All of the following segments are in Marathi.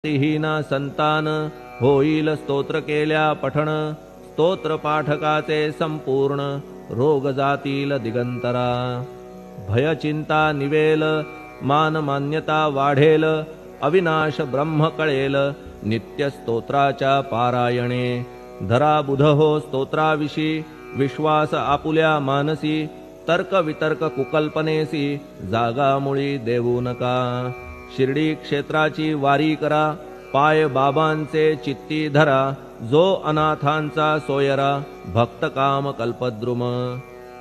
भक्तिहीना संतान होईल स्तोत्र केल्या पठण स्तोत्र पाठकाचे संपूर्ण रोग जातील दिगंतरा भय चिंता निवेल मान मान्यता वाढेल अविनाश ब्रह्म कळेल नित्य स्तोत्राच्या पारायणे धरा बुध हो स्तोत्राविषयी विश्वास आपुल्या मानसी तर्क वितर्क कुकल्पनेसी जागा मुळी देऊ नका शिर्डी क्षेत्राची वारी करा पाय बाबांचे चित्ती धरा जो अनाथांचा सोयरा भक्त काम कल्पद्रुम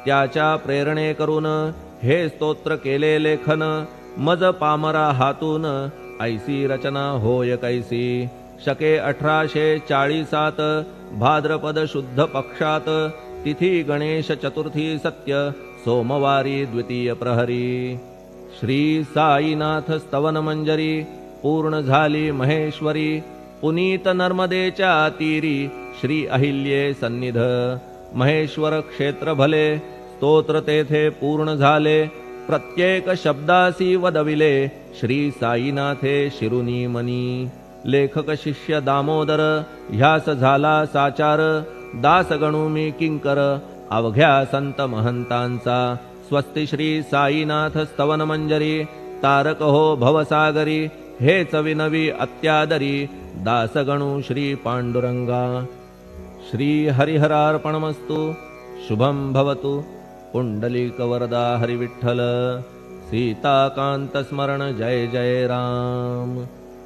त्याच्या प्रेरणे करून हे स्तोत्र केले लेखन मज पामरा हातून ऐसी रचना होय कैसी शके 1840 भाद्रपद शुद्ध पक्षात तिथी गणेश चतुर्थी सत्य सोमवारी द्वितीय प्रहरी श्री साईनाथ स्तवन मंजरी पूर्ण झाली महेश्वरी पुनीत नर्मदेच्या तीरी श्री अहिल्ये सन्निध महेश्वर क्षेत्र भले स्तोत्र तेथे पूर्ण झाले प्रत्येक शब्दासी वदविले श्री साईनाथे शिरुनी मनी लेखक शिष्य दामोदर ह्यास झाला साचार दास गणू मी किंकर अवघ्या संत महंतांचा स्वस्ति श्री साईनाथ स्तवन मंजरी तारक हो भवसागरी हेच विनवी अत्यादरी दासगणू श्री पांडुरंगा श्री हरिहरार्पणमस्तु शुभं भवतु पुंडलिक वरदा हरिविठ्ठल सीताकांत स्मरण जय जय राम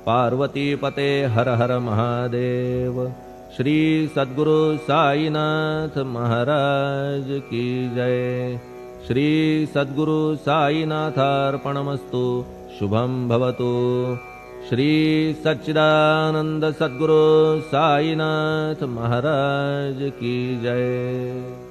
पार्वती पते हर हर महादेव श्री सद्गुरु साईनाथ महाराज की जय श्री सद्गुरु साईनाथार्पणमस्तु शुभं भवतु श्री सच्चिदानंद सद्गुरु साईनाथ महाराज की जय।